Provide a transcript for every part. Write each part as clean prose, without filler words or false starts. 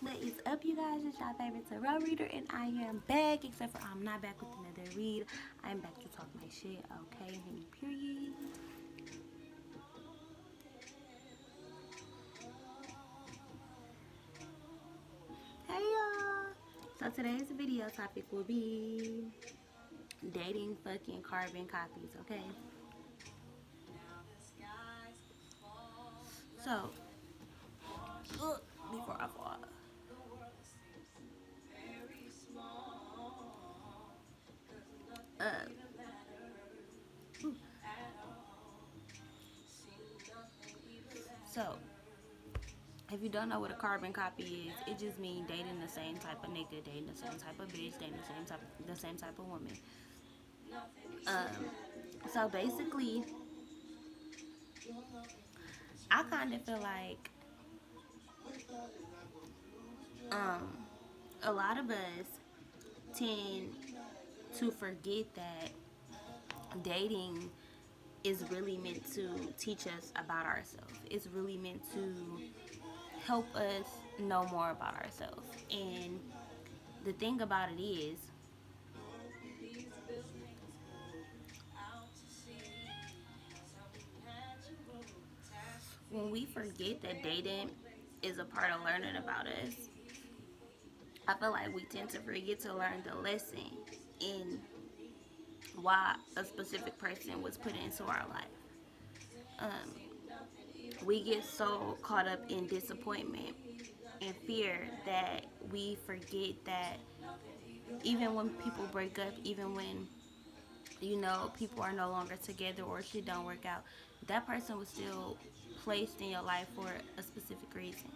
What is up, you guys? It's your favorite tarot reader, and I am back. Except for I'm not back with another read. I'm back to talk my shit. Okay, period. Hey y'all. So today's video topic will be dating fucking carbon copies. Okay. So before I fall. Uh, so if you don't know what a carbon copy is, it just means dating the same type of nigga, dating the same type of bitch, dating the same type of woman. Um, so basically, I kind of feel like um, a lot of us tend to forget that dating is really meant to teach us about ourselves. It's really meant to help us know more about ourselves. And the thing about it is, when we forget that dating is a part of learning about us, I feel like we tend to forget to learn the lesson in why a specific person was put into our life. We get so caught up in disappointment and fear that we forget that even when people break up, even when people are no longer together or shit don't work out, that person was still placed in your life for a specific reason.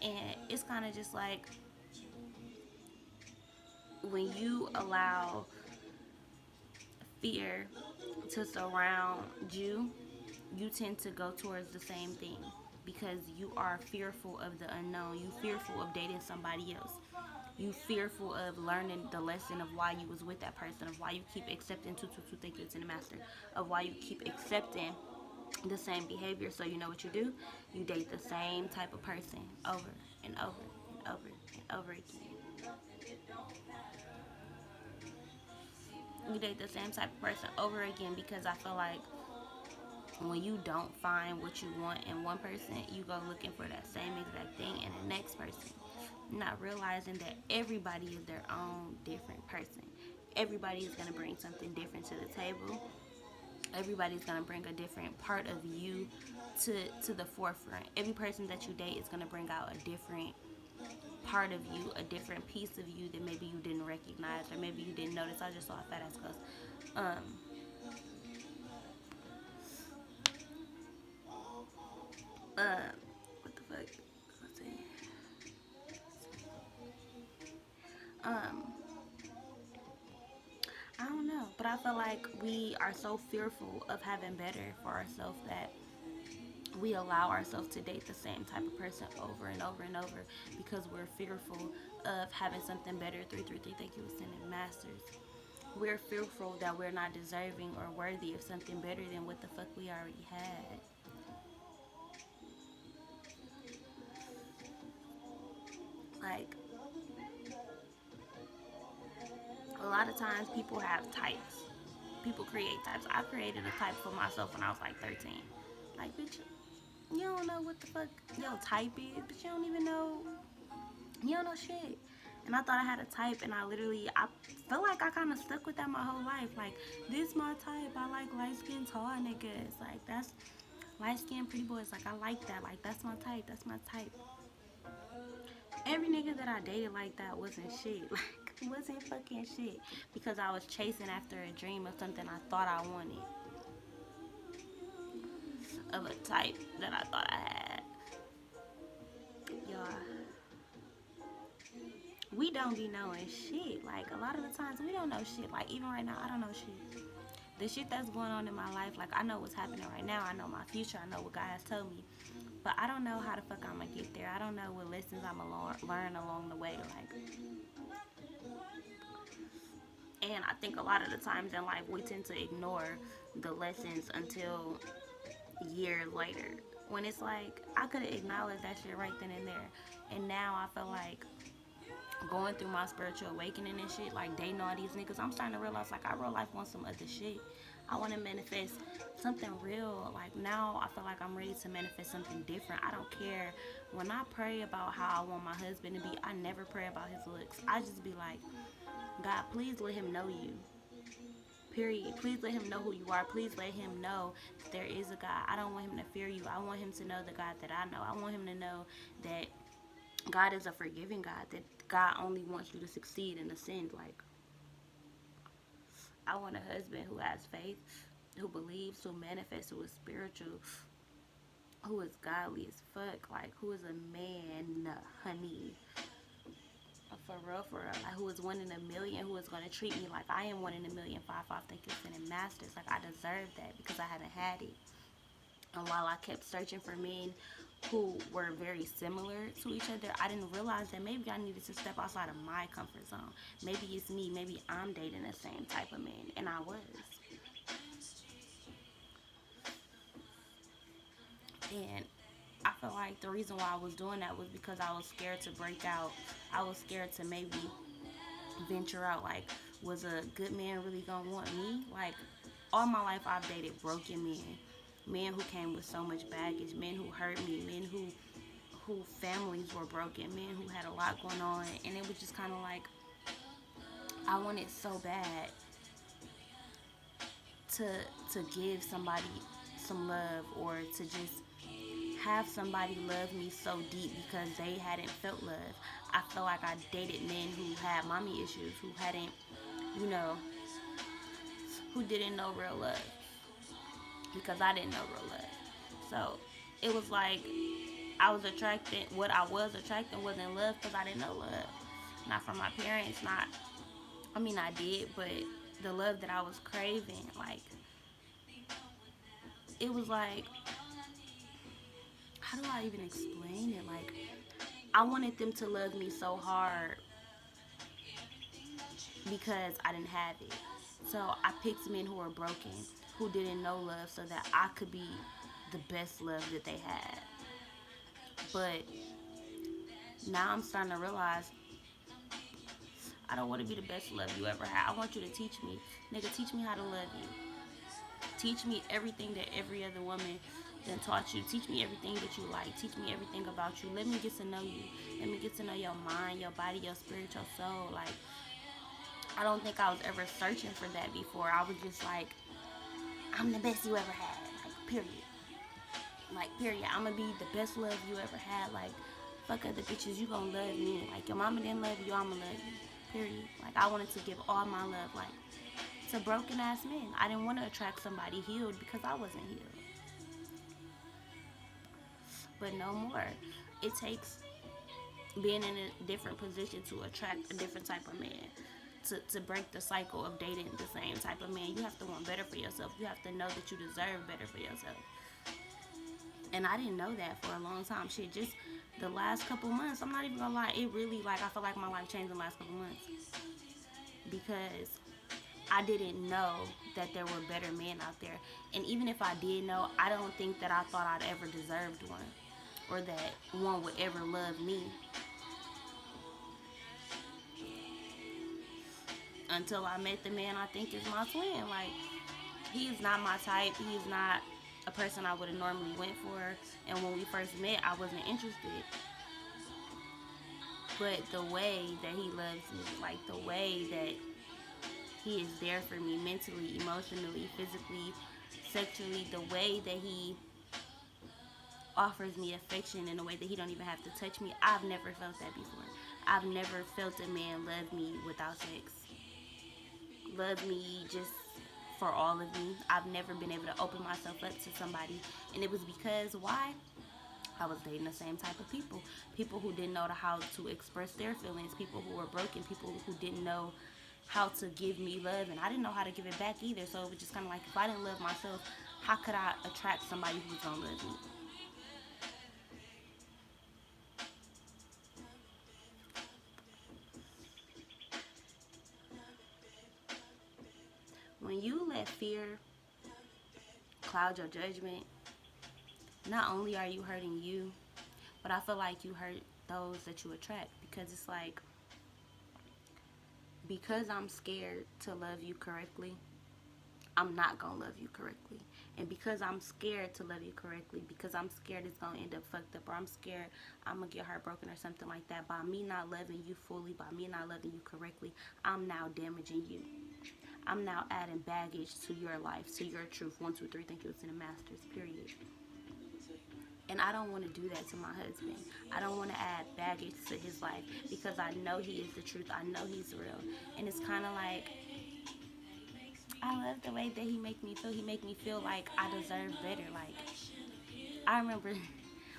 And it's kind of just like when you allow fear to surround you, you tend to go towards the same thing because you are fearful of the unknown. You fearful of dating somebody else. You fearful of learning the lesson of why you was with that person, of why you keep accepting thank you to the master, of why you keep accepting the same behavior. So you know what you do? You date the same type of person over and over and over and over again. You date the same type of person over again because I feel like when you don't find what you want in one person, you go looking for that same exact thing in the next person. Not realizing that everybody is their own different person. Everybody is going to bring something different to the table. Everybody's going to bring a different part of you to the forefront. Every person that you date is going to bring out a different part of you, a different piece of you that maybe you didn't recognize or maybe you didn't notice. I just saw a fat ass ghost. What the fuck? Let's see. Um, I don't know, but I feel like we are so fearful of having better for ourselves that we allow ourselves to date the same type of person over and over and over because we're fearful of having something better. 333, thank you for sending masters. We're fearful that we're not deserving or worthy of something better than what the fuck we already had. Like, a lot of times people have types. People create types. I created a type for myself when I was like 13. Like, bitch, you don't know what the fuck your type is, but you don't even know. You don't know shit. And I thought I had a type, and I feel like I kind of stuck with that my whole life. Like, this my type. I like light skinned tall niggas. Like, that's light skinned pretty boys. Like, I like that. Like, that's my type. That's my type. Every nigga that I dated like that wasn't shit. Like, wasn't fucking shit. Because I was chasing after a dream of something I thought I wanted. Of a type that I thought I had. Y'all, we don't be knowing shit. Like, a lot of the times we don't know shit. Like, even right now, I don't know shit. The shit that's going on in my life, like, I know what's happening right now. I know my future. I know what God has told me. But I don't know how the fuck I'm gonna get there. I don't know what lessons I'm gonna learn along the way. Like, and I think a lot of the times in life we tend to ignore the lessons until years later. when it's like I could have acknowledged that shit right then and there. And now I feel like going through my spiritual awakening and shit, like dating all these niggas, I'm starting to realize like I real life want some other shit. I want to manifest something real. Like now I feel like I'm ready to manifest something different. I don't care. When I pray about how I want my husband to be, I never pray about his looks. I just be like, God, please let him know you. Period. Please let him know who you are. Please let him know that there is a God. I don't want him to fear you. I want him to know the God that I know. I want him to know that God is a forgiving God. That God only wants you to succeed and ascend. Like, I want a husband who has faith, who believes, who manifests, who is spiritual, who is godly as fuck. Like, who is a man, honey. For real, like, who is 1 in a million, who is going to treat me like I am 1 in a million, 5 think it's in masters. Like, I deserve that because I haven't had it. And while I kept searching for men who were very similar to each other, I didn't realize that maybe I needed to step outside of my comfort zone. Maybe it's me. Maybe I'm dating the same type of man. And I was. And I feel like the reason why I was doing that was because I was scared to break out. I was scared to maybe venture out. Like, was a good man really gonna want me? Like, all my life I've dated broken men, men who came with so much baggage, men who hurt me, men who families were broken, men who had a lot going on, and it was just kind of like I wanted so bad to to give somebody some love, or to just have somebody love me so deep because they hadn't felt love. I felt like I dated men who had mommy issues, who hadn't, you know, who didn't know real love because I didn't know real love. So it was like I was attracted, what I was attracting wasn't love because I didn't know love. Not from my parents, not, I mean, I did, but the love that I was craving, like, it was like, how do I even explain it? Like, I wanted them to love me so hard because I didn't have it. So I picked men who were broken, who didn't know love, so that I could be the best love that they had. But now I'm starting to realize I don't want to be the best love you ever had. I want you to teach me. Nigga, teach me how to love you. Teach me everything that every other woman then taught you. Teach me everything that you like. Teach me everything about you. Let me get to know you. Let me get to know your mind, your body, your spirit, your soul. Like, I don't think I was ever searching for that before. I was just like, I'm the best you ever had. Like, period. Like, period. I'm gonna be the best love you ever had. Like, fuck other bitches. You gonna love me. Like, your mama didn't love you, I'ma love you. Period. Like, I wanted to give all my love, like, to broken ass men. I didn't want to attract somebody healed because I wasn't healed. But no more. It takes being in a different position to attract a different type of man. To break the cycle of dating the same type of man, you have to want better for yourself. You have to know that you deserve better for yourself. And I didn't know that for a long time. Shit, just the last couple months, I'm not even gonna lie, it really, like, I feel like my life changed in the last couple months. Because I didn't know that there were better men out there. And even if I did know, I don't think that I thought I'd ever deserved one. Or that one would ever love me. Until I met the man I think is my twin. Like, he is not my type. He is not a person I would have normally went for. And when we first met, I wasn't interested. But the way that he loves me, like the way that he is there for me mentally, emotionally, physically, sexually, the way that he offers me affection in a way that he don't even have to touch me, I've never felt that before. I've never felt a man love me without sex. Love me just for all of me. I've never been able to open myself up to somebody. And it was because, why? I was dating the same type of people. People who didn't know how to express their feelings. People who were broken. People who didn't know how to give me love. And I didn't know how to give it back either. So it was just kind of like, if I didn't love myself, how could I attract somebody who's going to love me? When you let fear cloud your judgment, not only are you hurting you, but I feel like you hurt those that you attract, because it's like, because I'm scared to love you correctly, I'm not gonna love you correctly. And because I'm scared to love you correctly, because I'm scared it's gonna end up fucked up, or I'm scared I'm gonna get heartbroken or something like that, by me not loving you fully, by me not loving you correctly, I'm now damaging you. I'm now adding baggage to your life, to your truth. 1, 2, 3, thank you, it's in the masters, period. And I don't want to do that to my husband. I don't want to add baggage to his life, because I know he is the truth. I know he's real. And it's kind of like, I love the way that he make me feel. He make me feel like I deserve better. Like, I remember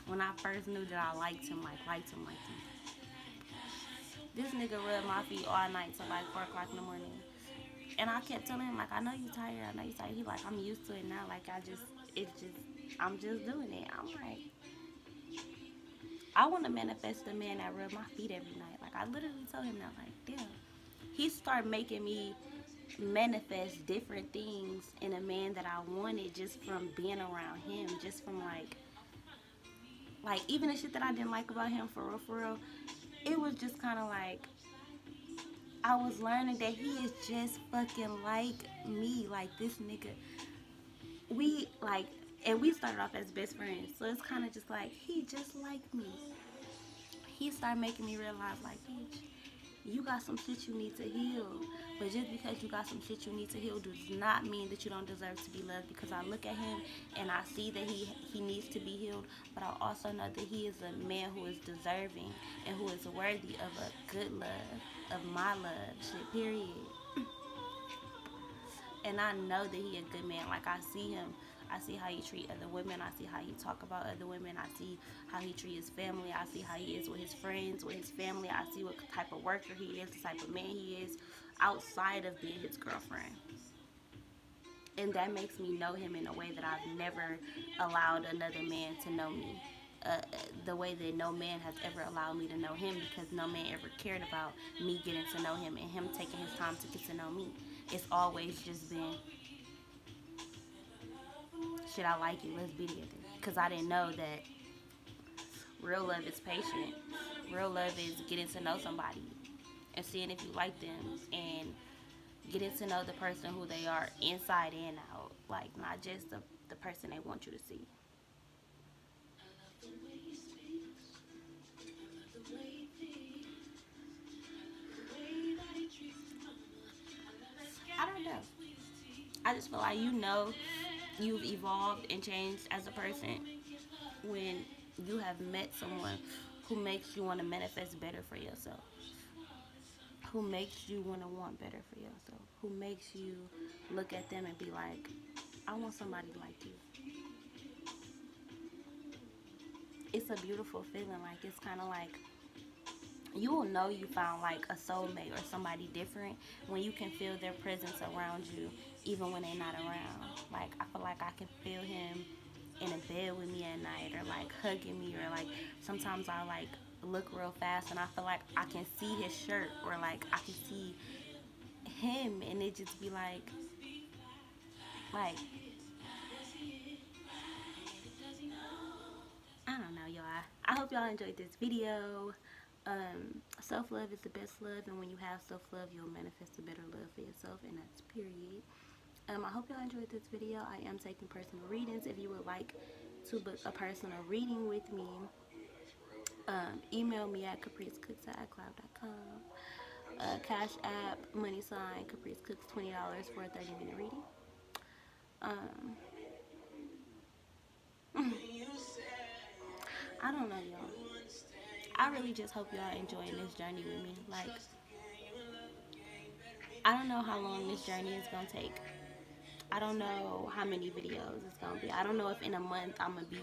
when I first knew that I liked him, liked him. This nigga rubbed my feet all night till like 4 o'clock in the morning. And I kept telling him, like, I know you tired. I know you tired. He like, I'm used to it now. Like, I'm just doing it. I'm like, I want to manifest a man that rub my feet every night. Like, I literally told him that, like, damn. He started making me manifest different things in a man that I wanted, just from being around him, just from like even the shit that I didn't like about him, for real, it was just kind of like, I was learning that he is just fucking like me. Like, this nigga, we like, and we started off as best friends, so it's kind of just like, he just like me. He started making me realize, like, bitch, you got some shit you need to heal. But just because you got some shit you need to heal does not mean that you don't deserve to be loved. Because I look at him and I see that he needs to be healed, but I also know that he is a man who is deserving and who is worthy of a good love, of my love, shit, period. And I know that he a good man. Like, I see him. I see how he treat other women. I see how he talk about other women. I see how he treat his family. I see how he is with his friends, with his family. I see what type of worker he is, the type of man he is outside of being his girlfriend. And that makes me know him in a way that I've never allowed another man to know me. The way that no man has ever allowed me to know him, because no man ever cared about me getting to know him and him taking his time to get to know me. It's always just been, shit, I like you, let's be together. Because I didn't know that real love is patient. Real love is getting to know somebody and seeing if you like them, and getting to know the person who they are inside and out. Like, not just the person they want you to see. I don't know. I just feel like, you've evolved and changed as a person when you have met someone who makes you want to manifest better for yourself, who makes you want to want better for yourself, who makes you look at them and be like, I want somebody like you. It's a beautiful feeling. Like, it's kind of like, you will know you found like a soulmate or somebody different when you can feel their presence around you, even when they're not around. Like, I feel like I can feel him in a bed with me at night, or like hugging me, or like sometimes I like look real fast and I feel like I can see his shirt, or like I can see him, and it just be like, I don't know, y'all. I hope y'all enjoyed this video. Self-love is the best love, and when you have self-love, you'll manifest a better love for yourself, and that's period. I hope y'all enjoyed this video. I am taking personal readings. If you would like to book a personal reading with me, email me at capricecooks@icloud.com. Cash app, money sign, Caprice Cooks, $20 for a 30-minute reading. I don't know, y'all. I really just hope y'all enjoying this journey with me. Like, I don't know how long this journey is gonna take. I don't know how many videos it's gonna be. I don't know if in a month I'm gonna be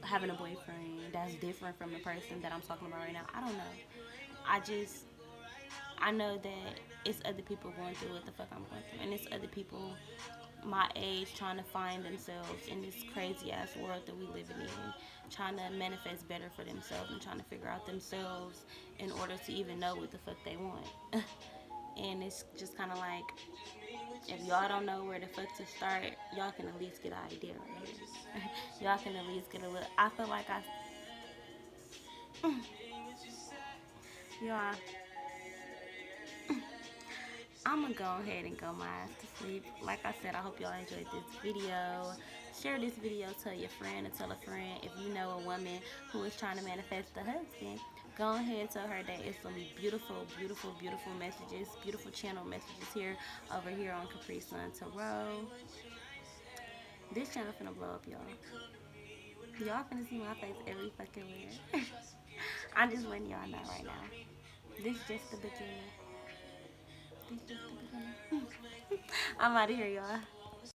having a boyfriend that's different from the person that I'm talking about right now. I don't know. I know that it's other people going through what the fuck I'm going through, and it's other people my age trying to find themselves in this crazy ass world that we living in, trying to manifest better for themselves and trying to figure out themselves in order to even know what the fuck they want. And it's just kind of like, If y'all don't know where the fuck to start, y'all can at least get an idea right here. Y'all can at least get a look. I feel like y'all, I'm gonna go ahead and go my ass to sleep. Like I said, I hope y'all enjoyed this video. Share this video, tell your friend, and tell a friend. If you know a woman who is trying to manifest a husband, go ahead and tell her that it's some beautiful, beautiful, beautiful messages, beautiful channel messages here, over here on Capri Sun Tarot. This channel finna blow up, y'all. Y'all finna see my face every fucking where. I'm just letting y'all know right now. This is just the beginning. This is just the beginning. I'm out of here, y'all.